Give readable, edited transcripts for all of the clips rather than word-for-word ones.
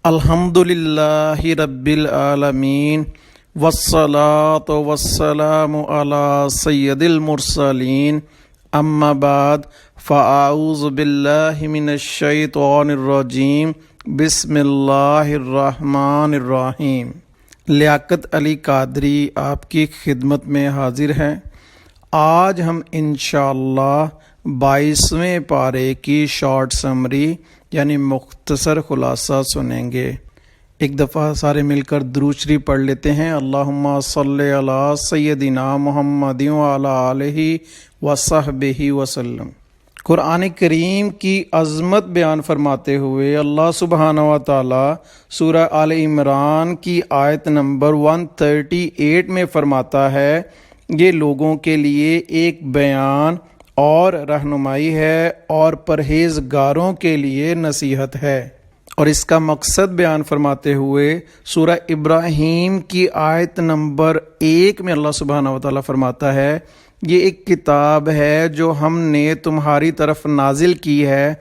الحمدللہ رب العالمین والصلاة والسلام علی سید المرسلین اما بعد فاعوذ باللہ من الشیطان الرجیم بسم اللہ الرحمن الرحیم۔ لیاقت علی قادری آپ کی خدمت میں حاضر ہیں۔ آج ہم انشاءاللہ 22ویں پارے کی شارٹ سمری یعنی مختصر خلاصہ سنیں گے۔ ایک دفعہ سارے مل کر درود شریف پڑھ لیتے ہیں۔ اللہم صلی علی سیدنا محمد وعلی آلہ وصحبہ وسلم۔ قرآن کریم کی عظمت بیان فرماتے ہوئے اللہ سبحانہ و تعالی سورہ آل عمران کی آیت نمبر 138 میں فرماتا ہے، یہ لوگوں کے لیے ایک بیان اور رہنمائی ہے اور پرہیزگاروں کے لیے نصیحت ہے۔ اور اس کا مقصد بیان فرماتے ہوئے سورہ ابراہیم کی آیت نمبر 1 میں اللہ سبحانہ و تعالیٰ فرماتا ہے، یہ ایک کتاب ہے جو ہم نے تمہاری طرف نازل کی ہے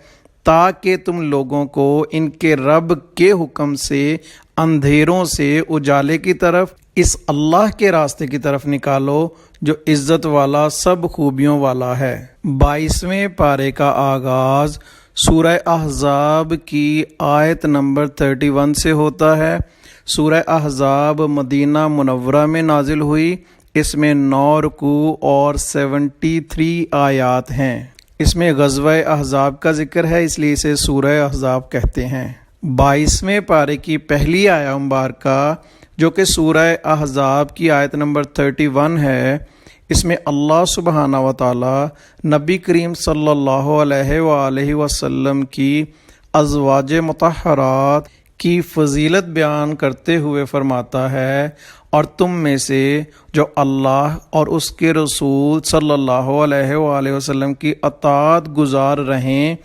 تاکہ تم لوگوں کو ان کے رب کے حکم سے اندھیروں سے اجالے کی طرف، اس اللہ کے راستے کی طرف نکالو جو عزت والا سب خوبیوں والا ہے۔ 22ویں پارے کا آغاز سورہ احزاب کی آیت نمبر 31 سے ہوتا ہے۔ سورہ احزاب مدینہ منورہ میں نازل ہوئی۔ اس میں 9 رکوع اور 73 آیات ہیں۔ اس میں غزوہ احزاب کا ذکر ہے، اس لیے اسے سورہ احزاب کہتے ہیں۔ 22ویں پارے کی پہلی آیت مبارکہ جو کہ سورہ احزاب کی آیت نمبر 31 ہے، اس میں اللہ سبحانہ و تعالی نبی کریم صلی اللہ علیہ وآلہ وسلم کی ازواج مطہرات کی فضیلت بیان کرتے ہوئے فرماتا ہے، اور تم میں سے جو اللہ اور اس کے رسول صلی اللہ علیہ وآلہ وسلم کی اطاعت گزار رہیں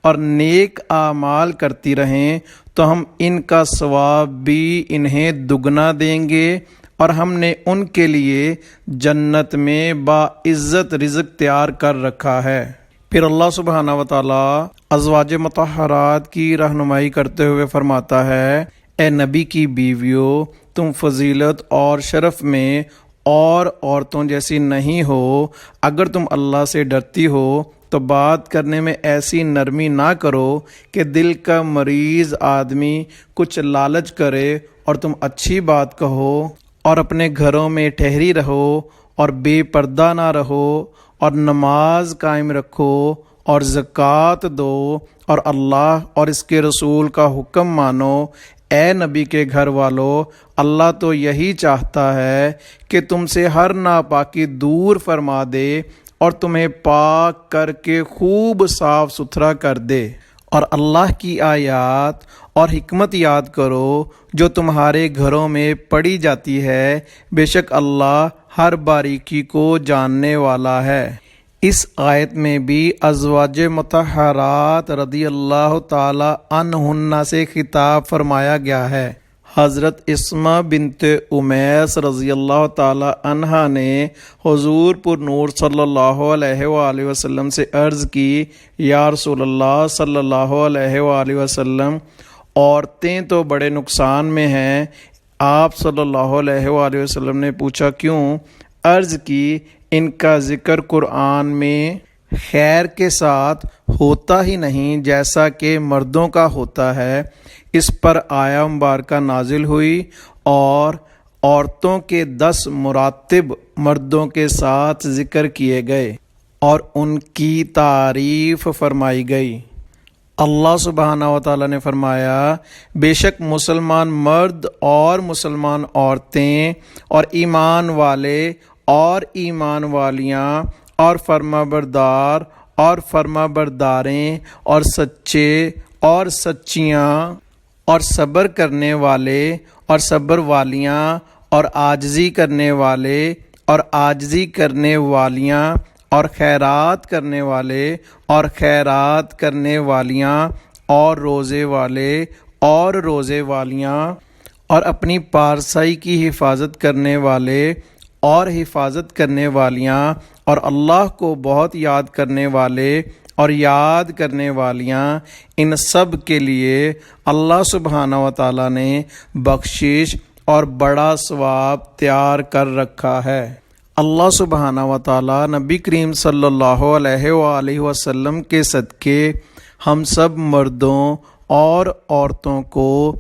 اور نیک اعمال کرتی رہیں تو ہم ان کا ثواب بھی انہیں دگنا دیں گے، اور ہم نے ان کے لیے جنت میں باعزت رزق تیار کر رکھا ہے۔ پھر اللہ سبحانہ و تعالی ازواج مطہرات کی رہنمائی کرتے ہوئے فرماتا ہے، اے نبی کی بیویوں، تم فضیلت اور شرف میں اور عورتوں جیسی نہیں ہو۔ اگر تم اللہ سے ڈرتی ہو تو بات کرنے میں ایسی نرمی نہ کرو کہ دل کا مریض آدمی کچھ لالچ کرے، اور تم اچھی بات کہو اور اپنے گھروں میں ٹھہری رہو اور بے پردہ نہ رہو، اور نماز قائم رکھو اور زکوٰۃ دو اور اللہ اور اس کے رسول کا حکم مانو۔ اے نبی کے گھر والو، اللہ تو یہی چاہتا ہے کہ تم سے ہر ناپاکی دور فرما دے اور تمہیں پاک کر کے خوب صاف ستھرا کر دے، اور اللہ کی آیات اور حکمت یاد کرو جو تمہارے گھروں میں پڑھی جاتی ہے، بے شک اللہ ہر باریکی کو جاننے والا ہے۔ اس آیت میں بھی ازواج مطہرات رضی اللہ تعالی عنہن سے خطاب فرمایا گیا ہے۔ حضرت اسماء بنت امیس رضی اللہ تعالی عنہا نے حضور پر نور صلی اللہ علیہ وآلہ وسلم سے عرض کی، یا رسول اللہ صلی اللہ علیہ وآلہ وسلم، عورتیں تو بڑے نقصان میں ہیں۔ آپ صلی اللہ علیہ وآلہ وسلم نے پوچھا کیوں؟ عرض کی، ان کا ذکر قرآن میں خیر کے ساتھ ہوتا ہی نہیں جیسا کہ مردوں کا ہوتا ہے۔ اس پر آیہ مبارکہ نازل ہوئی اور عورتوں کے 10 مراتب مردوں کے ساتھ ذکر کیے گئے اور ان کی تعریف فرمائی گئی۔ اللہ سبحانہ و تعالیٰ نے فرمایا، بے شک مسلمان مرد اور مسلمان عورتیں اور ایمان والے اور ایمان والیاں اور فرما بردار اور فرما برداریں اور سچے اور سچیاں اور صبر کرنے والے اور صبر والیاں اور عاجزی کرنے والے اور عاجزی کرنے والیاں اور خیرات کرنے والے اور خیرات کرنے والیاں اور روزے والے اور روزے والیاں اور اپنی پارسائی کی حفاظت کرنے والے اور حفاظت کرنے والیاں اور اللہ کو بہت یاد کرنے والے اور یاد کرنے والیاں، ان سب کے لیے اللہ سبحانہ و تعالیٰ نے بخشش اور بڑا ثواب تیار کر رکھا ہے۔ اللہ سبحانہ و تعالیٰ نبی کریم صلی اللہ علیہ وآلہ وسلم کے صدقے ہم سب مردوں اور عورتوں کو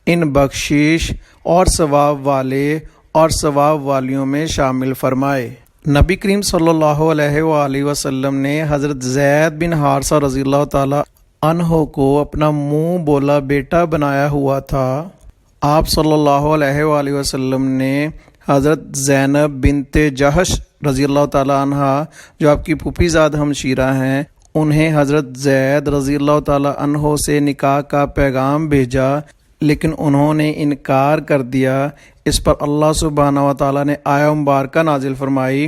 ان بخشش اور ثواب والے اور ثواب والیوں میں شامل فرمائے۔ نبی کریم صلی اللہ علیہ وآلہ وسلم نے حضرت زید بن حارثہ رضی اللہ تعالیٰ عنہ کو اپنا منہ بولا بیٹا بنایا ہوا تھا۔ آپ صلی اللہ علیہ وآلہ وسلم نے حضرت زینب بنت جحش رضی اللہ تعالیٰ عنہ، جو آپ کی پھوپھی زاد ہمشیرہ ہیں، انہیں حضرت زید رضی اللہ تعالیٰ عنہ سے نکاح کا پیغام بھیجا، لیکن انہوں نے انکار کر دیا۔ اس پر اللہ سبحانہ و تعالیٰ نے آیہ مبارکہ نازل فرمائی،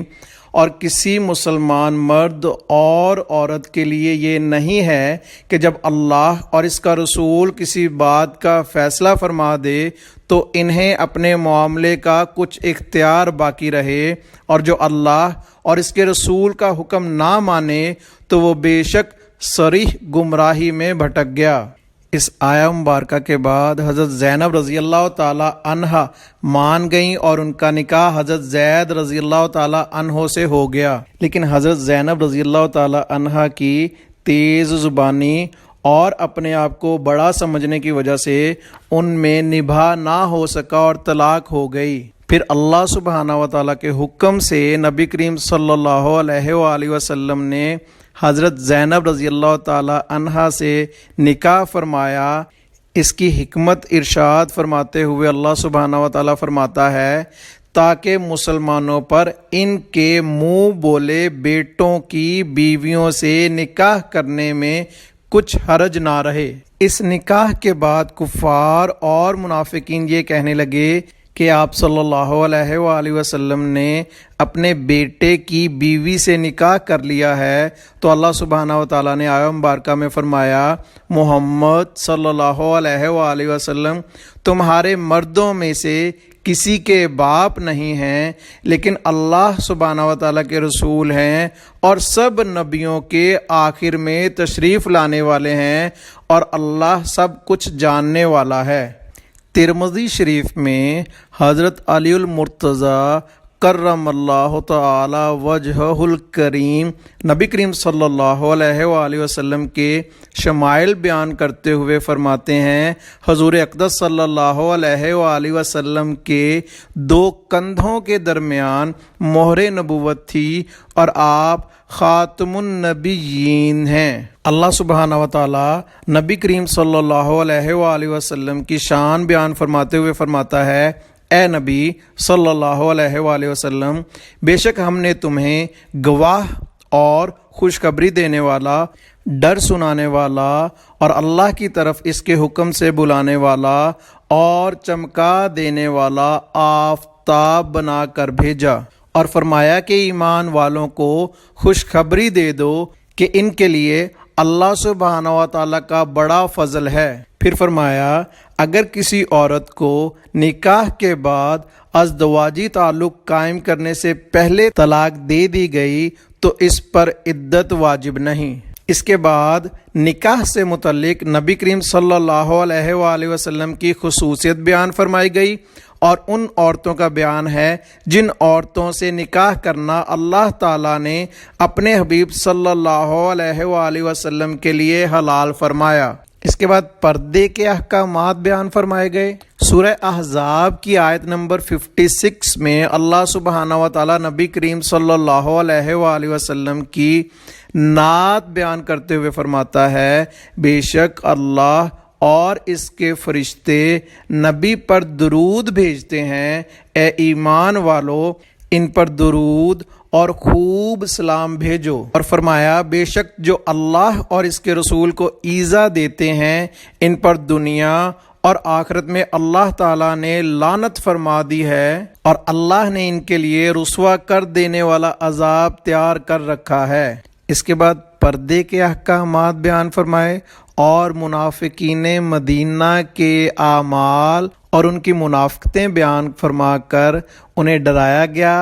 اور کسی مسلمان مرد اور عورت کے لیے یہ نہیں ہے کہ جب اللہ اور اس کا رسول کسی بات کا فیصلہ فرما دے تو انہیں اپنے معاملے کا کچھ اختیار باقی رہے، اور جو اللہ اور اس کے رسول کا حکم نہ مانے تو وہ بے شک صریح گمراہی میں بھٹک گیا۔ اس آیہ مبارکہ کے بعد حضرت زینب رضی اللہ تعالیٰ عنہ مان گئیں اور ان کا نکاح حضرت زید رضی اللہ تعالیٰ عنہ سے ہو گیا، لیکن حضرت زینب رضی اللہ تعالیٰ عنہ کی تیز زبانی اور اپنے آپ کو بڑا سمجھنے کی وجہ سے ان میں نبھا نہ ہو سکا اور طلاق ہو گئی۔ پھر اللہ سبحانہ و تعالیٰ کے حکم سے نبی کریم صلی اللہ علیہ وآلہ وسلم نے حضرت زینب رضی اللہ تعالیٰ عنہا سے نکاح فرمایا۔ اس کی حکمت ارشاد فرماتے ہوئے اللہ سبحانہ و تعالیٰ فرماتا ہے، تاکہ مسلمانوں پر ان کے منہ بولے بیٹوں کی بیویوں سے نکاح کرنے میں کچھ حرج نہ رہے۔ اس نکاح کے بعد کفار اور منافقین یہ کہنے لگے کہ آپ صلی اللہ علیہ وآلہ وسلم نے اپنے بیٹے کی بیوی سے نکاح کر لیا ہے، تو اللہ سبحانہ و تعالیٰ نے آیہ مبارکہ میں فرمایا، محمد صلی اللہ علیہ وآلہ وسلم تمہارے مردوں میں سے کسی کے باپ نہیں ہیں، لیکن اللہ سبحانہ و تعالیٰ کے رسول ہیں اور سب نبیوں کے آخر میں تشریف لانے والے ہیں، اور اللہ سب کچھ جاننے والا ہے۔ ترمذی شریف میں حضرت علی المرتضیٰ کرم اللہ تعالی وجہہ الکریم نبی کریم صلی اللہ علیہ وآلہ وسلم کے شمائل بیان کرتے ہوئے فرماتے ہیں، حضور اقدس صلی اللہ علیہ وآلہ وسلم کے دو کندھوں کے درمیان مہر نبوت تھی اور آپ خاتم النبیین ہیں۔ اللہ سبحانہ و تعالیٰ نبی کریم صلی اللہ علیہ وآلہ وسلم کی شان بیان فرماتے ہوئے فرماتا ہے، اے نبی صلی اللہ علیہ وآلہ وسلم، بے شک ہم نے تمہیں گواہ اور خوشخبری دینے والا، ڈر سنانے والا اور اللہ کی طرف اس کے حکم سے بلانے والا اور چمکا دینے والا آفتاب بنا کر بھیجا، اور فرمایا کہ ایمان والوں کو خوشخبری دے دو کہ ان کے لیے اللہ سبحانہ و تعالیٰ کا بڑا فضل ہے۔ پھر فرمایا، اگر کسی عورت کو نکاح کے بعد ازدواجی تعلق قائم کرنے سے پہلے طلاق دے دی گئی تو اس پر عدت واجب نہیں۔ اس کے بعد نکاح سے متعلق نبی کریم صلی اللہ علیہ وآلہ وسلم کی خصوصیت بیان فرمائی گئی، اور ان عورتوں کا بیان ہے جن عورتوں سے نکاح کرنا اللہ تعالیٰ نے اپنے حبیب صلی اللہ علیہ وآلہ وسلم کے لیے حلال فرمایا۔ اس کے بعد پردے کے احکامات بیان فرمائے گئے۔ سورہ احزاب کی آیت نمبر 56 میں اللہ سبحانہ و تعالیٰ نبی کریم صلی اللہ علیہ وآلہ وسلم کی نعت بیان کرتے ہوئے فرماتا ہے، بے شک اللہ اور اس کے فرشتے نبی پر درود بھیجتے ہیں، اے ایمان والو ان پر درود اور خوب سلام بھیجو، اور فرمایا بے شک جو اللہ اور اس کے رسول کو ایذا دیتے ہیں ان پر دنیا اور آخرت میں اللہ تعالیٰ نے لعنت فرما دی ہے، اور اللہ نے ان کے لیے رسوا کر دینے والا عذاب تیار کر رکھا ہے۔ اس کے بعد پردے کے احکامات بیان فرمائے اور منافقین مدینہ کے اعمال اور ان کی منافقتیں بیان فرما کر انہیں ڈرایا گیا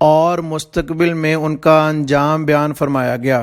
اور مستقبل میں ان کا انجام بیان فرمایا گیا۔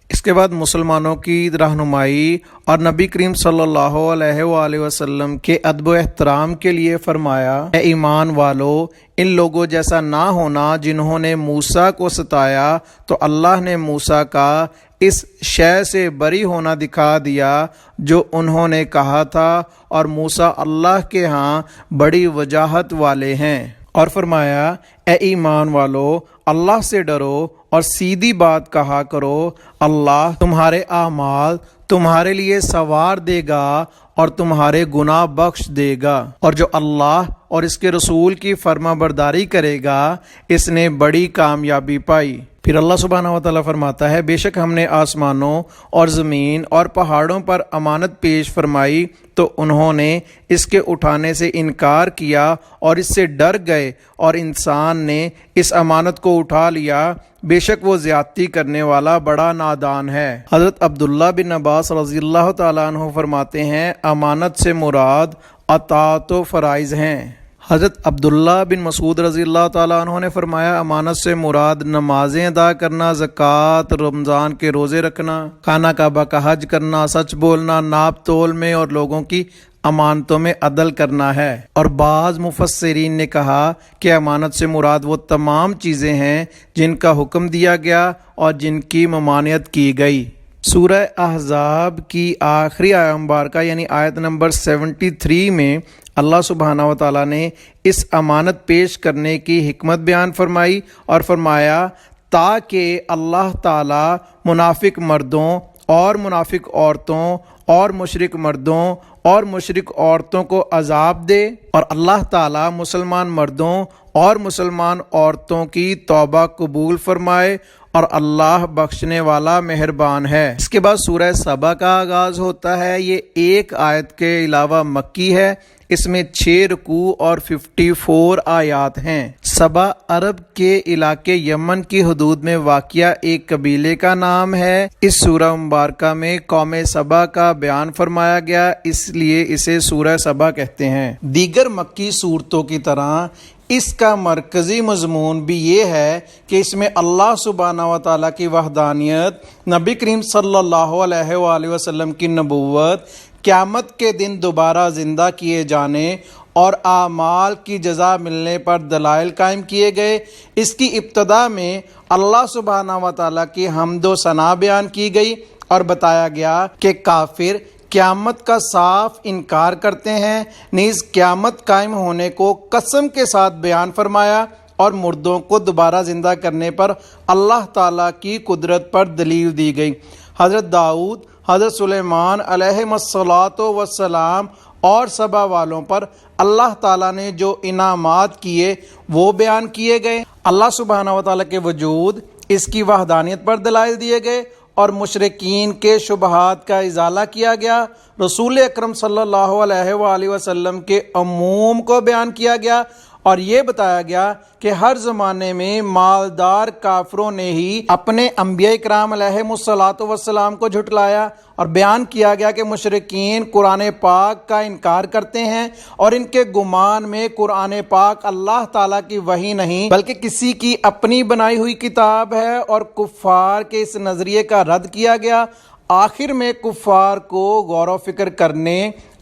اس کے بعد مسلمانوں کی رہنمائی اور نبی کریم صلی اللہ علیہ وآلہ وسلم کے ادب و احترام کے لیے فرمایا، اے ایمان والو، ان لوگوں جیسا نہ ہونا جنہوں نے موسیٰ کو ستایا تو اللہ نے موسیٰ کا اس شے سے بری ہونا دکھا دیا جو انہوں نے کہا تھا، اور موسیٰ اللہ کے ہاں بڑی وجاہت والے ہیں۔ اور فرمایا، اے ایمان والو، اللہ سے ڈرو اور سیدھی بات کہا کرو، اللہ تمہارے اعمال تمہارے لیے سوار دے گا اور تمہارے گناہ بخش دے گا، اور جو اللہ اور اس کے رسول کی فرما برداری کرے گا اس نے بڑی کامیابی پائی۔ پھر اللہ سبحانہ و تعالیٰ فرماتا ہے، بے شک ہم نے آسمانوں اور زمین اور پہاڑوں پر امانت پیش فرمائی تو انہوں نے اس کے اٹھانے سے انکار کیا اور اس سے ڈر گئے، اور انسان نے اس امانت کو اٹھا لیا، بے شک وہ زیادتی کرنے والا بڑا نادان ہے۔ حضرت عبداللہ بن عباس رضی اللہ تعالیٰ عنہ فرماتے ہیں، امانت سے مراد اطاعت و فرائض ہیں۔ حضرت عبداللہ بن مسعود رضی اللہ تعالیٰ عنہ نے فرمایا، امانت سے مراد نمازیں ادا کرنا، زکوٰۃ، رمضان کے روزے رکھنا، خانہ کعبہ کا حج کرنا، سچ بولنا، ناپ تول میں اور لوگوں کی امانتوں میں عدل کرنا ہے۔ اور بعض مفسرین نے کہا کہ امانت سے مراد وہ تمام چیزیں ہیں جن کا حکم دیا گیا اور جن کی ممانعت کی گئی۔ سورہ احزاب کی آخری آیت مبارکہ یعنی آیت نمبر 73 میں اللہ سبحانہ و تعالیٰ نے اس امانت پیش کرنے کی حکمت بیان فرمائی اور فرمایا، تاکہ اللہ تعالیٰ منافق مردوں اور منافق عورتوں اور مشرک مردوں اور مشرک عورتوں کو عذاب دے، اور اللہ تعالیٰ مسلمان مردوں اور مسلمان عورتوں کی توبہ قبول فرمائے، اور اللہ بخشنے والا مہربان ہے۔ اس کے بعد سورہ سبا کا آغاز ہوتا ہے۔ یہ ایک آیت کے علاوہ مکی ہے، اس میں 6 رکوع اور 54 آیات ہیں۔ سبا عرب کے علاقے یمن کی حدود میں واقع ایک قبیلے کا نام ہے۔ اس سورہ مبارکہ میں قوم سبا کا بیان فرمایا گیا، اس لیے اسے سورہ سبا کہتے ہیں۔ دیگر مکی صورتوں کی طرح اس کا مرکزی مضمون بھی یہ ہے کہ اس میں اللہ سبحانہ و تعالیٰ کی وحدانیت، نبی کریم صلی اللہ علیہ وآلہ وسلم کی نبوت، قیامت کے دن دوبارہ زندہ کیے جانے اور اعمال کی جزا ملنے پر دلائل قائم کیے گئے۔ اس کی ابتدا میں اللہ سبحانہ و تعالیٰ کی حمد و ثنا بیان کی گئی اور بتایا گیا کہ کافر قیامت کا صاف انکار کرتے ہیں، نیز قیامت قائم ہونے کو قسم کے ساتھ بیان فرمایا، اور مردوں کو دوبارہ زندہ کرنے پر اللہ تعالیٰ کی قدرت پر دلیل دی گئی۔ حضرت داؤد، حضرت سلیمان علیہ السلام اور سبا والوں پر اللہ تعالیٰ نے جو انعامات کیے وہ بیان کیے گئے۔ اللہ سبحانہ و تعالیٰ کے وجود، اس کی وحدانیت پر دلائل دیے گئے اور مشرکین کے شبہات کا ازالہ کیا گیا۔ رسول اکرم صلی اللہ علیہ وآلہ وسلم کے عموم کو بیان کیا گیا، اور یہ بتایا گیا کہ ہر زمانے میں مالدار کافروں نے ہی اپنے انبیاء کرام علیہ السلام کو جھٹلایا، اور بیان کیا گیا کہ مشرکین قرآن پاک کا انکار کرتے ہیں، اور ان کے گمان میں قرآن پاک اللہ تعالیٰ کی وحی نہیں بلکہ کسی کی اپنی بنائی ہوئی کتاب ہے، اور کفار کے اس نظریے کا رد کیا گیا۔ آخر میں کفار کو غور و فکر کرنے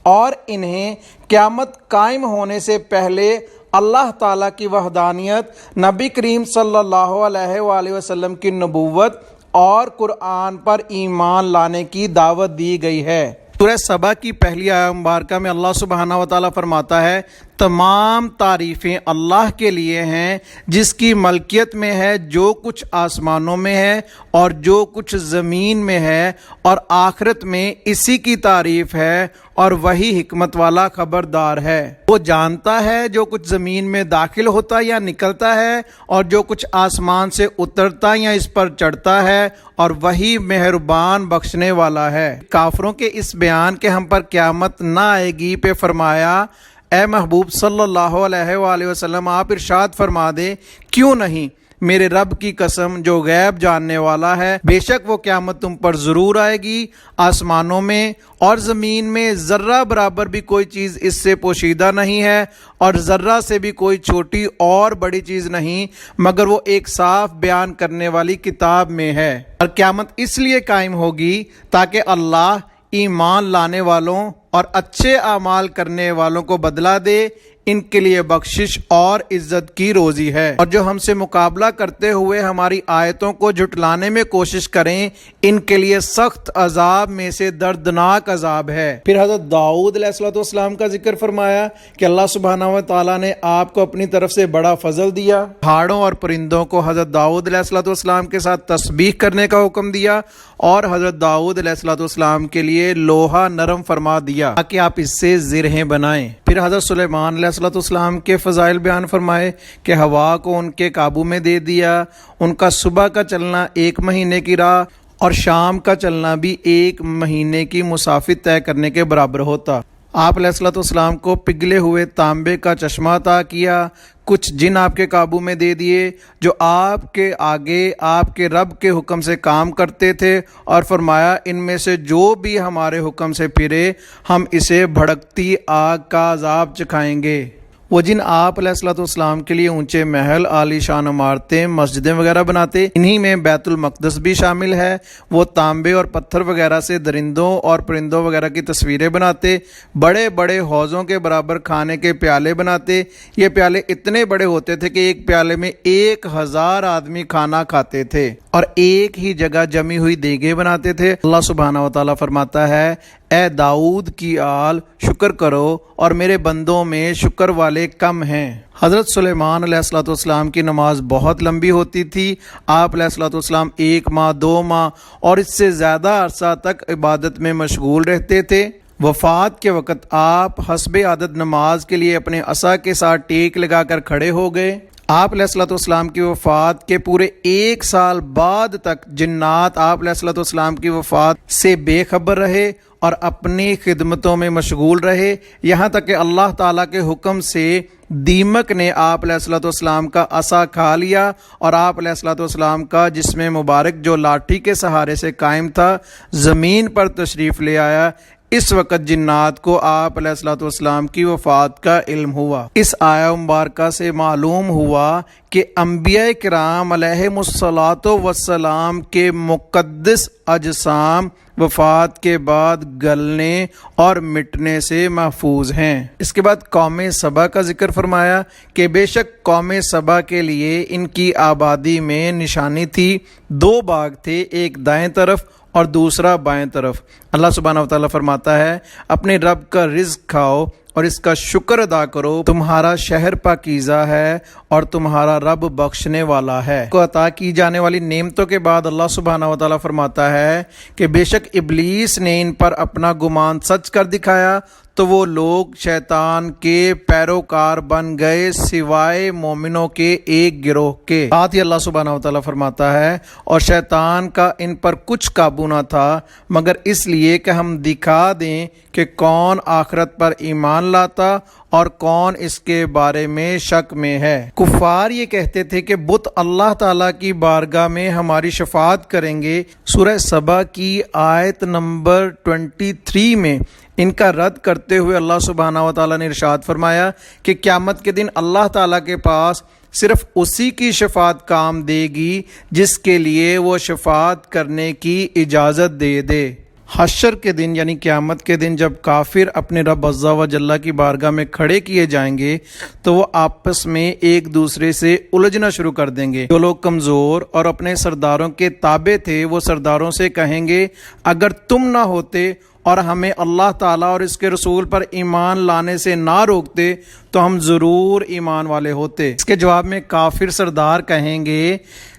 اور انہیں قیامت قائم ہونے سے پہلے اللہ تعالیٰ کی وحدانیت، نبی کریم صلی اللہ علیہ وآلہ وسلم کی نبوت اور قرآن پر ایمان لانے کی دعوت دی گئی ہے۔ سورہ سبا کی پہلی آیت مبارکہ میں اللہ سبحانہ و تعالیٰ فرماتا ہے، تمام تعریفیں اللہ کے لیے ہیں جس کی ملکیت میں ہے جو کچھ آسمانوں میں ہے اور جو کچھ زمین میں ہے، اور آخرت میں اسی کی تعریف ہے، اور وہی حکمت والا خبردار ہے۔ وہ جانتا ہے جو کچھ زمین میں داخل ہوتا یا نکلتا ہے، اور جو کچھ آسمان سے اترتا یا اس پر چڑھتا ہے، اور وہی مہربان بخشنے والا ہے۔ کافروں کے اس بیان کہ ہم پر قیامت نہ آئے گی پہ فرمایا، اے محبوب صلی اللہ علیہ وآلہ وسلم، آپ ارشاد فرما دیں، کیوں نہیں، میرے رب کی قسم جو غیب جاننے والا ہے، بے شک وہ قیامت تم پر ضرور آئے گی۔ آسمانوں میں اور زمین میں ذرہ برابر بھی کوئی چیز اس سے پوشیدہ نہیں ہے، اور ذرہ سے بھی کوئی چھوٹی اور بڑی چیز نہیں، مگر وہ ایک صاف بیان کرنے والی کتاب میں ہے۔ اور قیامت اس لیے قائم ہوگی تاکہ اللہ ایمان لانے والوں اور اچھے اعمال کرنے والوں کو بدلہ دے، ان کے لیے بخشش اور عزت کی روزی ہے۔ اور جو ہم سے مقابلہ کرتے ہوئے ہماری آیتوں کو جھٹلانے میں کوشش کریں، ان کے لیے سخت عذاب میں سے دردناک عذاب ہے۔ پھر حضرت داؤد علیہ السلام کا ذکر فرمایا کہ اللہ سبحانہ و تعالیٰ نے آپ کو اپنی طرف سے بڑا فضل دیا۔ پہاڑوں اور پرندوں کو حضرت داؤد علیہ السلام کے ساتھ تسبیح کرنے کا حکم دیا، اور حضرت داؤد علیہ السلام کے لیے لوہا نرم فرما دیا تاکہ آپ اس سے زرہیں بنائیں۔ پھر حضرت سلیمان علیہ السلام کے فضائل بیان فرمائے کہ ہوا کو ان کے قابو میں دے دیا، ان کا صبح کا چلنا 1 مہینے کی راہ اور شام کا چلنا بھی 1 مہینے کی مسافت طے کرنے کے برابر ہوتا۔ آپ علیہ السلام کو پگھلے ہوئے تانبے کا چشمہ عطا کیا، کچھ جن آپ کے قابو میں دے دیے جو آپ کے آگے آپ کے رب کے حکم سے کام کرتے تھے، اور فرمایا ان میں سے جو بھی ہمارے حکم سے پھرے ہم اسے بھڑکتی آگ کا عذاب چکھائیں گے۔ وہ جن آپ علیہ السلام کے لیے اونچے محل، عالی شان عمارتیں، مسجدیں وغیرہ بناتے، انہی میں بیت المقدس بھی شامل ہے۔ وہ تانبے اور پتھر وغیرہ سے درندوں اور پرندوں وغیرہ کی تصویریں بناتے، بڑے بڑے حوضوں کے برابر کھانے کے پیالے بناتے۔ یہ پیالے اتنے بڑے ہوتے تھے کہ ایک پیالے میں 1000 آدمی کھانا کھاتے تھے، اور ایک ہی جگہ جمی ہوئی دیگیں بناتے تھے۔ اللہ سبحانہ و تعالیٰ فرماتا ہے، اے داؤد کی آل شکر کرو، اور میرے بندوں میں شکر والے کم ہیں۔ حضرت سلیمان علیہ السلام کی نماز بہت لمبی ہوتی تھی۔ آپ علیہ السلام 1 ماہ 2 ماہ اور اس سے زیادہ عرصہ تک عبادت میں مشغول رہتے تھے۔ وفات کے وقت آپ حسب عادت نماز کے لیے اپنے عصا کے ساتھ ٹیک لگا کر کھڑے ہو گئے۔ آپ علیہ السلام کی وفات کے پورے 1 سال بعد تک جنات آپ علیہ السلام کی وفات سے بے خبر رہے اور اپنی خدمتوں میں مشغول رہے، یہاں تک کہ اللہ تعالیٰ کے حکم سے دیمک نے آپ علیہ السلام کا عصا کھا لیا، اور آپ علیہ السلام کا جسم مبارک جو لاٹھی کے سہارے سے قائم تھا زمین پر تشریف لے آیا۔ اس وقت جنات کو آپ علیہ السلام کی وفات کا علم ہوا۔ اس آیہ مبارکہ سے معلوم ہوا کہ انبیاء کرام علیہم الصلاۃ والسلام کے مقدس اجسام وفات کے بعد گلنے اور مٹنے سے محفوظ ہیں۔ اس کے بعد قوم سبا کا ذکر فرمایا کہ بے شک قوم سبا کے لیے ان کی آبادی میں نشانی تھی، 2 باغ تھے، ایک دائیں طرف اور دوسرا بائیں طرف۔ اللہ سبحانہ و تعالیٰ فرماتا ہے، اپنے رب کا رزق کھاؤ اور اس کا شکر ادا کرو، تمہارا شہر پاکیزہ ہے اور تمہارا رب بخشنے والا ہے۔ کو عطا کی جانے والی نعمتوں کے بعد اللہ سبحانہ و تعالیٰ فرماتا ہے کہ بے شک ابلیس نے ان پر اپنا گمان سچ کر دکھایا، تو وہ لوگ شیطان کے پیروکار بن گئے سوائے مومنوں کے ایک گروہ کے۔ ساتھ ہی اللہ سبحانہ و تعالیٰ فرماتا ہے، اور شیطان کا ان پر کچھ قابو نہ تھا مگر اس لیے کہ ہم دکھا دیں کہ کون آخرت پر ایمان لاتا اور کون اس کے بارے میں شک میں ہے۔ کفار یہ کہتے تھے کہ بت اللہ تعالیٰ کی بارگاہ میں ہماری شفاعت کریں گے۔ سورہ سبا کی آیت نمبر 23 میں ان کا رد کرتے ہوئے اللہ سبحانہ و تعالیٰ نے ارشاد فرمایا کہ قیامت کے دن اللہ تعالیٰ کے پاس صرف اسی کی شفاعت کام دے گی جس کے لیے وہ شفاعت کرنے کی اجازت دے دے۔ حشر کے دن یعنی قیامت کے دن جب کافر اپنے رب عز و جل کی بارگاہ میں کھڑے کیے جائیں گے تو وہ آپس میں ایک دوسرے سے الجھنا شروع کر دیں گے۔ جو لوگ کمزور اور اپنے سرداروں کے تابع تھے وہ سرداروں سے کہیں گے، اگر تم نہ ہوتے اور ہمیں اللہ تعالیٰ اور اس کے رسول پر ایمان لانے سے نہ روکتے تو ہم ضرور ایمان والے ہوتے۔ اس کے جواب میں کافر سردار کہیں گے،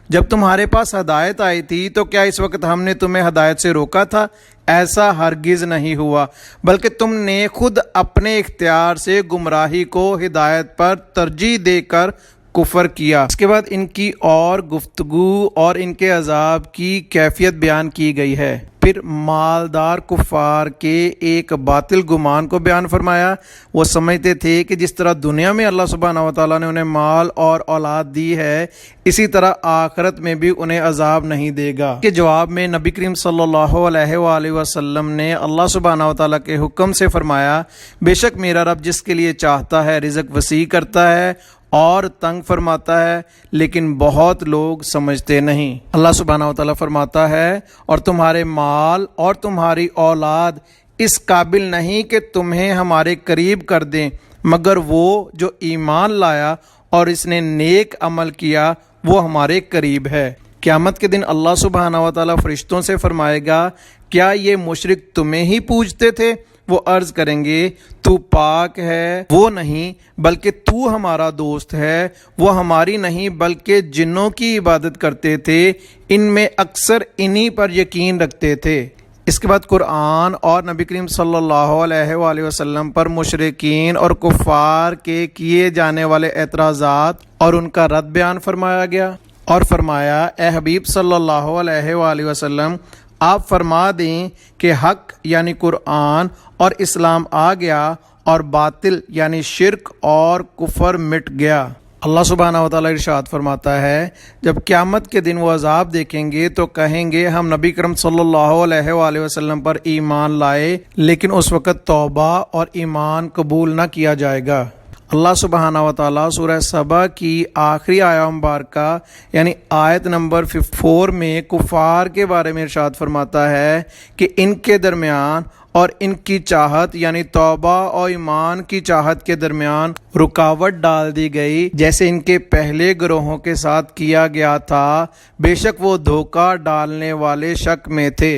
جب تمہارے پاس ہدایت آئی تھی تو کیا اس وقت ہم نے تمہیں ہدایت سے روکا تھا؟ ایسا ہرگز نہیں ہوا، بلکہ تم نے خود اپنے اختیار سے گمراہی کو ہدایت پر ترجیح دے کر کفر کیا۔ اس کے بعد ان کی اور گفتگو اور ان کے عذاب کی کیفیت بیان کی گئی ہے۔ پھر مالدار کفار کے ایک باطل گمان کو بیان فرمایا۔ وہ سمجھتے تھے کہ جس طرح دنیا میں اللہ سبحانہ و تعالیٰ نے انہیں مال اور اولاد دی ہے، اسی طرح آخرت میں بھی انہیں عذاب نہیں دے گا۔ کے جواب میں نبی کریم صلی اللہ علیہ وآلہ وسلم نے اللہ سبحانہ و تعالیٰ کے حکم سے فرمایا، بے شک میرا رب جس کے لیے چاہتا ہے رزق وسیع کرتا ہے اور تنگ فرماتا ہے، لیکن بہت لوگ سمجھتے نہیں۔ اللہ سبحانہ و تعالیٰ فرماتا ہے، اور تمہارے مال اور تمہاری اولاد اس قابل نہیں کہ تمہیں ہمارے قریب کر دیں، مگر وہ جو ایمان لایا اور اس نے نیک عمل کیا وہ ہمارے قریب ہے۔ قیامت کے دن اللہ سبحانہ و تعالیٰ فرشتوں سے فرمائے گا، کیا یہ مشرک تمہیں ہی پوجتے تھے؟ وہ عرض کریں گے، تو پاک ہے، وہ نہیں، بلکہ تو ہمارا دوست ہے۔ وہ ہماری نہیں بلکہ جنوں کی عبادت کرتے تھے، ان میں اکثر انہی پر یقین رکھتے تھے۔ اس کے بعد قرآن اور نبی کریم صلی اللہ علیہ وآلہ وسلم پر مشرکین اور کفار کے کیے جانے والے اعتراضات اور ان کا رد بیان فرمایا گیا، اور فرمایا، اے حبیب صلی اللہ علیہ وآلہ وسلم، آپ فرما دیں کہ حق یعنی قرآن اور اسلام آ گیا اور باطل یعنی شرک اور کفر مٹ گیا۔ اللہ سبحانہ و تعالیٰ ارشاد فرماتا ہے، جب قیامت کے دن وہ عذاب دیکھیں گے تو کہیں گے ہم نبی کرم صلی اللہ علیہ وآلہ وسلم پر ایمان لائے، لیکن اس وقت توبہ اور ایمان قبول نہ کیا جائے گا۔ اللہ سبحانہ و تعالیٰ سورہ سبا کی آخری آیہ مبارکہ یعنی آیت نمبر 4 میں کفار کے بارے میں ارشاد فرماتا ہے کہ ان کے درمیان اور ان کی چاہت یعنی توبہ اور ایمان کی چاہت کے درمیان رکاوٹ ڈال دی گئی، جیسے ان کے پہلے گروہوں کے ساتھ کیا گیا تھا، بے شک وہ دھوکہ ڈالنے والے شک میں تھے۔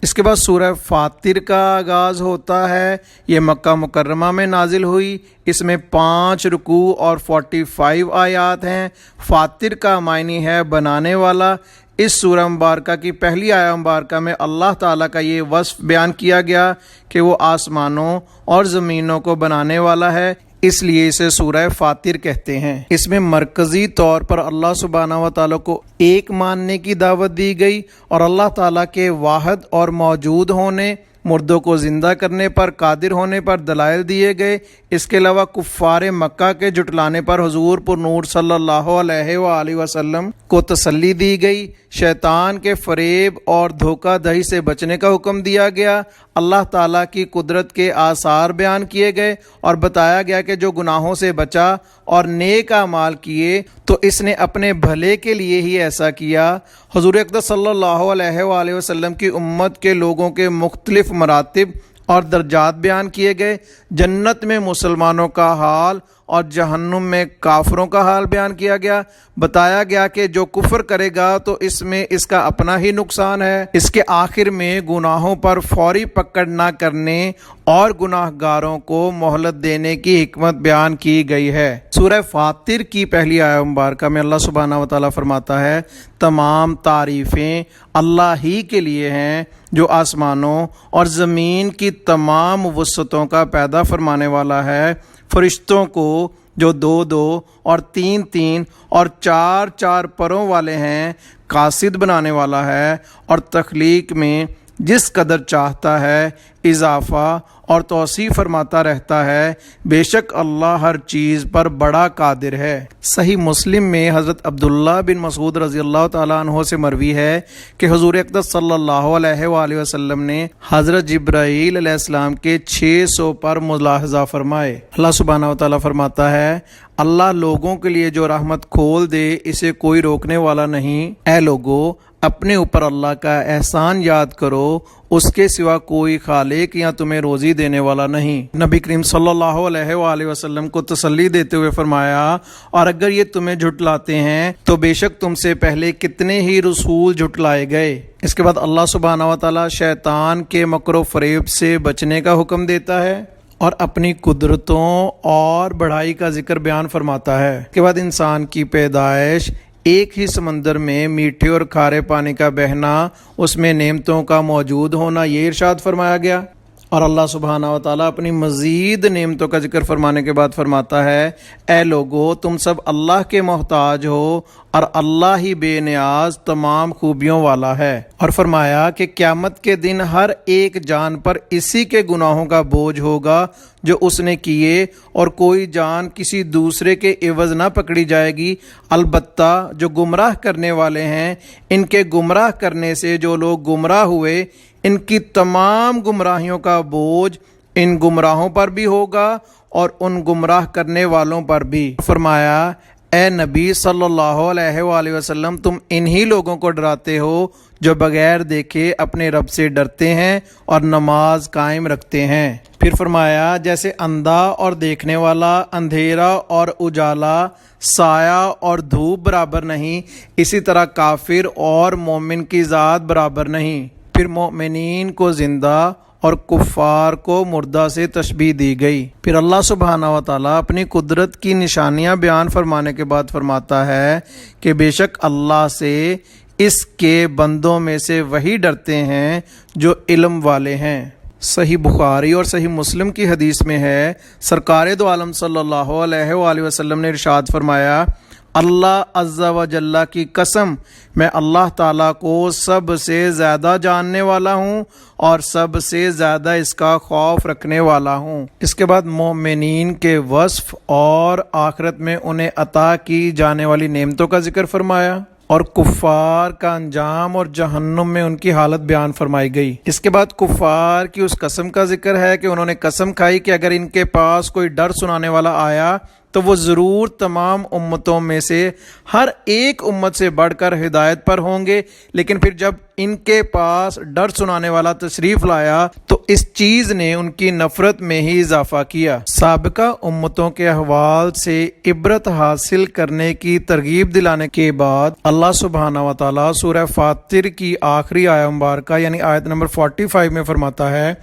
اس کے بعد سورہ فاطر کا آغاز ہوتا ہے۔ یہ مکہ مکرمہ میں نازل ہوئی، اس میں 5 رکوع اور 45 آیات ہیں۔ فاطر کا معنی ہے بنانے والا۔ اس سورہ مبارکہ کی پہلی آیہ مبارکہ میں اللہ تعالیٰ کا یہ وصف بیان کیا گیا کہ وہ آسمانوں اور زمینوں کو بنانے والا ہے، اس لیے اسے سورہ فاطر کہتے ہیں۔ اس میں مرکزی طور پر اللہ سبحانہ و تعالیٰ کو ایک ماننے کی دعوت دی گئی اور اللہ تعالیٰ کے واحد اور موجود ہونے، مردوں کو زندہ کرنے پر قادر ہونے پر دلائل دیے گئے۔ اس کے علاوہ کفار مکہ کے جھٹلانے پر حضور پر نور صلی اللہ علیہ وآلہ وسلم کو تسلی دی گئی۔ شیطان کے فریب اور دھوکہ دہی سے بچنے کا حکم دیا گیا۔ اللہ تعالیٰ کی قدرت کے آثار بیان کیے گئے اور بتایا گیا کہ جو گناہوں سے بچا اور نیک اعمال کیے تو اس نے اپنے بھلے کے لیے ہی ایسا کیا۔ حضور اقدس صلی اللہ علیہ وآلہ وسلم کی امت کے لوگوں کے مختلف مراتب اور درجات بیان کیے گئے۔ جنت میں مسلمانوں کا حال اور جہنم میں کافروں کا حال بیان کیا گیا۔ بتایا گیا کہ جو کفر کرے گا تو اس میں اس کا اپنا ہی نقصان ہے۔ اس کے آخر میں گناہوں پر فوری پکڑ نہ کرنے اور گناہ گاروں کو مہلت دینے کی حکمت بیان کی گئی ہے۔ سورہ فاطر کی پہلی آیہ مبارکہ میں اللہ سبحانہ و تعالیٰ فرماتا ہے، تمام تعریفیں اللہ ہی کے لیے ہیں جو آسمانوں اور زمین کی تمام وسعتوں کا پیدا فرمانے والا ہے۔ فرشتوں کو جو 2 اور 3 اور 4 پروں والے ہیں قاصد بنانے والا ہے، اور تخلیق میں جس قدر چاہتا ہے اضافہ اور توسیع فرماتا رہتا ہے۔ بے شک اللہ ہر چیز پر بڑا قادر ہے۔ صحیح مسلم میں حضرت عبداللہ بن مسعود رضی اللہ تعالیٰ عنہ سے مروی ہے کہ حضور اقدس صلی اللہ علیہ وآلہ وسلم نے حضرت جبرائیل علیہ السلام کے 600 پر ملاحظہ فرمائے۔ اللہ سبحانہ و تعالیٰ فرماتا ہے، اللہ لوگوں کے لیے جو رحمت کھول دے اسے کوئی روکنے والا نہیں۔ اے لوگو، اپنے اوپر اللہ کا احسان یاد کرو، اس کے سوا کوئی خالق یا تمہیں روزی دینے والا نہیں۔ نبی کریم صلی اللہ علیہ وآلہ وسلم کو تسلی دیتے ہوئے فرمایا، اور اگر یہ تمہیں جھٹلاتے ہیں تو بے شک تم سے پہلے کتنے ہی رسول جھٹلائے گئے۔ اس کے بعد اللہ سبحانہ و تعالیٰ شیطان کے مکر و فریب سے بچنے کا حکم دیتا ہے اور اپنی قدرتوں اور بڑائی کا ذکر بیان فرماتا ہے۔ اس کے بعد انسان کی پیدائش، ایک ہی سمندر میں میٹھے اور کھارے پانی کا بہنا، اس میں نعمتوں کا موجود ہونا، یہ ارشاد فرمایا گیا۔ اور اللہ سبحانہ و تعالیٰ اپنی مزید نعمتوں کا ذکر فرمانے کے بعد فرماتا ہے، اے لوگو تم سب اللہ کے محتاج ہو اور اللہ ہی بے نیاز تمام خوبیوں والا ہے۔ اور فرمایا کہ قیامت کے دن ہر ایک جان پر اسی کے گناہوں کا بوجھ ہوگا جو اس نے کیے، اور کوئی جان کسی دوسرے کے عوض نہ پکڑی جائے گی، البتہ جو گمراہ کرنے والے ہیں ان کے گمراہ کرنے سے جو لوگ گمراہ ہوئے ان کی تمام گمراہیوں کا بوجھ ان گمراہوں پر بھی ہوگا اور ان گمراہ کرنے والوں پر بھی۔ فرمایا، اے نبی صلی اللہ علیہ وآلہ وسلم تم انہی لوگوں کو ڈراتے ہو جو بغیر دیکھے اپنے رب سے ڈرتے ہیں اور نماز قائم رکھتے ہیں۔ پھر فرمایا، جیسے اندھا اور دیکھنے والا، اندھیرا اور اجالا، سایہ اور دھوپ برابر نہیں، اسی طرح کافر اور مومن کی ذات برابر نہیں۔ پھر مومنین کو زندہ اور کفار کو مردہ سے تشبیہ دی گئی۔ پھر اللہ سبحانہ و تعالیٰ اپنی قدرت کی نشانیاں بیان فرمانے کے بعد فرماتا ہے کہ بے شک اللہ سے اس کے بندوں میں سے وہی ڈرتے ہیں جو علم والے ہیں۔ صحیح بخاری اور صحیح مسلم کی حدیث میں ہے، سرکار دو عالم صلی اللہ علیہ وآلہ وسلم نے ارشاد فرمایا، اللہ عز و جل کی قسم میں اللہ تعالیٰ کو سب سے زیادہ جاننے والا ہوں اور سب سے زیادہ اس کا خوف رکھنے والا ہوں۔ اس کے بعد مومنین کے وصف اور آخرت میں انہیں عطا کی جانے والی نعمتوں کا ذکر فرمایا، اور کفار کا انجام اور جہنم میں ان کی حالت بیان فرمائی گئی۔ اس کے بعد کفار کی اس قسم کا ذکر ہے کہ انہوں نے قسم کھائی کہ اگر ان کے پاس کوئی ڈر سنانے والا آیا تو وہ ضرور تمام امتوں میں سے ہر ایک امت سے بڑھ کر ہدایت پر ہوں گے، لیکن پھر جب ان کے پاس ڈر سنانے والا تشریف لایا تو اس چیز نے ان کی نفرت میں ہی اضافہ کیا۔ سابقہ امتوں کے احوال سے عبرت حاصل کرنے کی ترغیب دلانے کے بعد اللہ سبحانہ و تعالیٰ سورہ فاطر کی آخری آیت مبارکہ یعنی آیت نمبر 45 میں فرماتا ہے،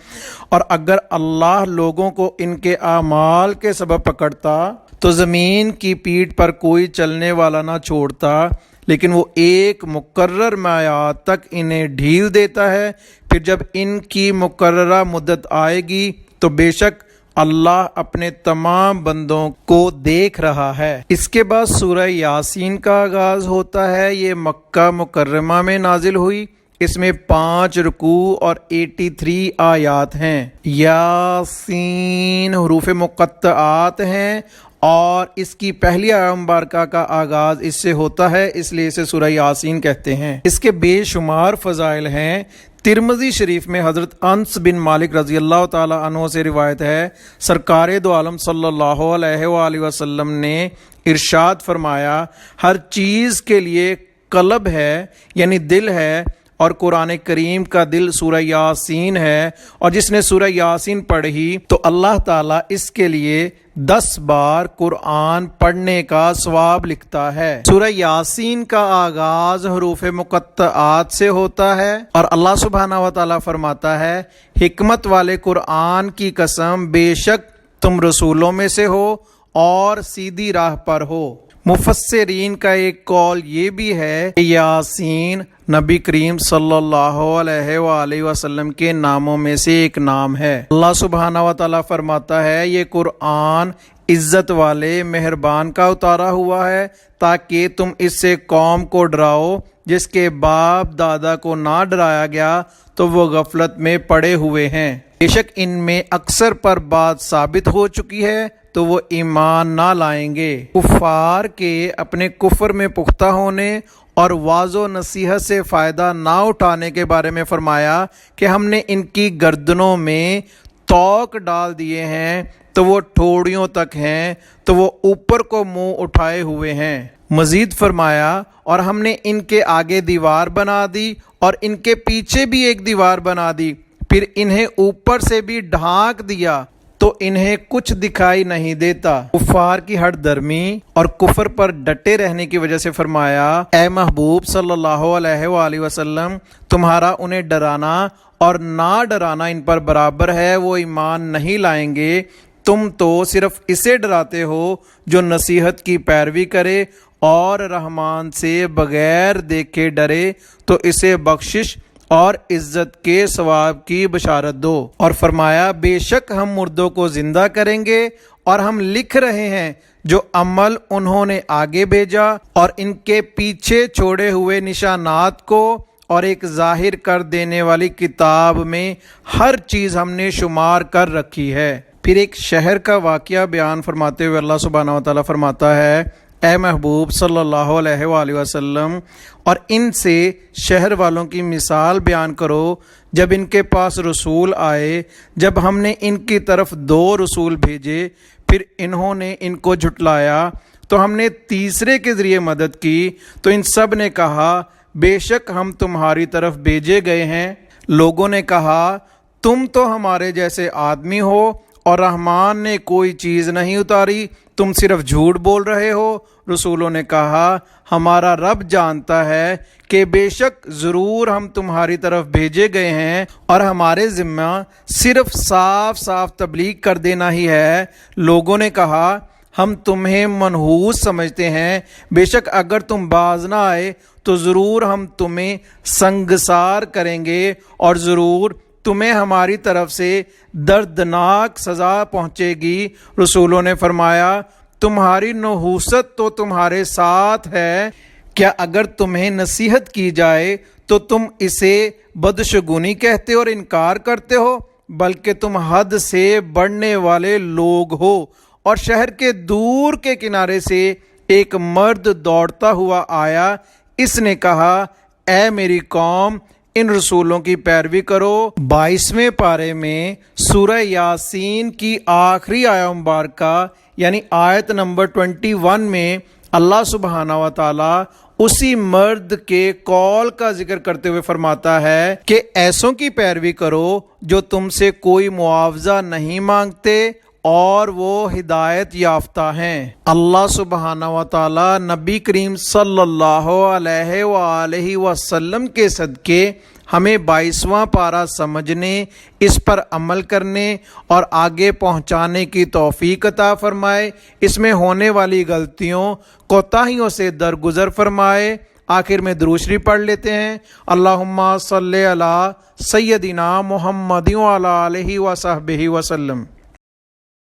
اور اگر اللہ لوگوں کو ان کے اعمال کے سبب پکڑتا تو زمین کی پیٹھ پر کوئی چلنے والا نہ چھوڑتا، لیکن وہ ایک مقرر میعاد تک انہیں ڈھیل دیتا ہے، پھر جب ان کی مقررہ مدت آئے گی تو بے شک اللہ اپنے تمام بندوں کو دیکھ رہا ہے۔ اس کے بعد سورہ یاسین کا آغاز ہوتا ہے۔ یہ مکہ مکرمہ میں نازل ہوئی، اس میں 5 رکوع اور 83 آیات ہیں۔ یاسین حروف مقطعات ہیں اور اس کی پہلی آیت مبارکہ کا آغاز اس سے ہوتا ہے، اس لیے اسے سورہ یاسین کہتے ہیں۔ اس کے بے شمار فضائل ہیں۔ ترمذی شریف میں حضرت انس بن مالک رضی اللہ تعالی عنہ سے روایت ہے، سرکار دو عالم صلی اللہ علیہ وآلہ وسلم نے ارشاد فرمایا، ہر چیز کے لیے قلب ہے یعنی دل ہے، اور قرآن کریم کا دل سورہ یاسین ہے، اور جس نے سورہ یاسین پڑھی تو اللہ تعالیٰ اس کے لیے 10 بار قرآن پڑھنے کا ثواب لکھتا ہے۔ سورہ یاسین کا آغاز حروف مقطعات سے ہوتا ہے، اور اللہ سبحانہ و تعالیٰ فرماتا ہے، حکمت والے قرآن کی قسم بے شک تم رسولوں میں سے ہو اور سیدھی راہ پر ہو۔ مفسرین کا ایک قول یہ بھی ہے کہ یاسین نبی کریم صلی اللہ علیہ وآلہ وسلم کے ناموں میں سے ایک نام ہے۔ اللہ سبحانہ و تعالیٰ فرماتا ہے، یہ قرآن عزت والے مہربان کا اتارا ہوا ہے تاکہ تم اس سے قوم کو ڈراؤ جس کے باپ دادا کو نہ ڈرایا گیا تو وہ غفلت میں پڑے ہوئے ہیں۔ بے شک ان میں اکثر پر بات ثابت ہو چکی ہے تو وہ ایمان نہ لائیں گے۔ کفار کے اپنے کفر میں پختہ ہونے اور واعظ و نصیحت سے فائدہ نہ اٹھانے کے بارے میں فرمایا کہ ہم نے ان کی گردنوں میں توق ڈال دیے ہیں تو وہ ٹھوڑیوں تک ہیں تو وہ اوپر کو منہ اٹھائے ہوئے ہیں۔ مزید فرمایا، اور ہم نے ان کے آگے دیوار بنا دی اور ان کے پیچھے بھی ایک دیوار بنا دی، پھر انہیں اوپر سے بھی ڈھانک دیا تو انہیں کچھ دکھائی نہیں دیتا۔ کفار کی ہٹ درمی اور کفر پر ڈٹے رہنے کی وجہ سے فرمایا، اے محبوب صلی اللہ علیہ وآلہ وسلم، تمہارا انہیں ڈرانا اور نہ ڈرانا ان پر برابر ہے، وہ ایمان نہیں لائیں گے۔ تم تو صرف اسے ڈراتے ہو جو نصیحت کی پیروی کرے اور رحمان سے بغیر دیکھے ڈرے تو اسے بخشش اور عزت کے ثواب کی بشارت دو۔ اور فرمایا بے شک ہم مردوں کو زندہ کریں گے اور ہم لکھ رہے ہیں جو عمل انہوں نے آگے بھیجا اور ان کے پیچھے چھوڑے ہوئے نشانات کو، اور ایک ظاہر کر دینے والی کتاب میں ہر چیز ہم نے شمار کر رکھی ہے۔ پھر ایک شہر کا واقعہ بیان فرماتے ہوئے اللہ سبحانہ و تعالیٰ فرماتا ہے، اے محبوب صلی اللہ علیہ وآلہ وسلم، اور ان سے شہر والوں کی مثال بیان کرو جب ان کے پاس رسول آئے، جب ہم نے ان کی طرف 2 رسول بھیجے، پھر انہوں نے ان کو جھٹلایا تو ہم نے تیسرے کے ذریعے مدد کی، تو ان سب نے کہا بے شک ہم تمہاری طرف بھیجے گئے ہیں۔ لوگوں نے کہا تم تو ہمارے جیسے آدمی ہو اور رحمان نے کوئی چیز نہیں اتاری، تم صرف جھوٹ بول رہے ہو۔ رسولوں نے کہا ہمارا رب جانتا ہے کہ بے شک ضرور ہم تمہاری طرف بھیجے گئے ہیں اور ہمارے ذمہ صرف صاف صاف تبلیغ کر دینا ہی ہے۔ لوگوں نے کہا ہم تمہیں منحوس سمجھتے ہیں، بے شک اگر تم باز نہ آئے تو ضرور ہم تمہیں سنگسار کریں گے اور ضرور تمہیں ہماری طرف سے دردناک سزا پہنچے گی۔ رسولوں نے فرمایا تمہاری نحوست تو تمہارے ساتھ ہے، کیا اگر تمہیں نصیحت کی جائے تو تم اسے بدشگونی کہتے اور انکار کرتے ہو؟ بلکہ تم حد سے بڑھنے والے لوگ ہو۔ اور شہر کے دور کے کنارے سے ایک مرد دوڑتا ہوا آیا، اس نے کہا اے میری قوم، ان رسولوں کی پیروی کرو۔ 22ویں پارے میں سورہ یاسین کی آخری آیہ مبارکہ یعنی آیت نمبر 21 میں اللہ سبحانہ و تعالیٰ اسی مرد کے قول کا ذکر کرتے ہوئے فرماتا ہے کہ ایسوں کی پیروی کرو جو تم سے کوئی معاوضہ نہیں مانگتے اور وہ ہدایت یافتہ ہیں۔ اللہ سبحانہ و تعالیٰ نبی کریم صلی اللہ علیہ وآلہ وسلم کے صدقے ہمیں 22واں پارہ سمجھنے، اس پر عمل کرنے اور آگے پہنچانے کی توفیق عطا فرمائے، اس میں ہونے والی غلطیوں کوتاہیوں سے درگزر فرمائے۔ آخر میں درود شریف پڑھ لیتے ہیں۔ اللہم صلی علی سیدنا محمد وعلی آلہ وصحبہ وسلم۔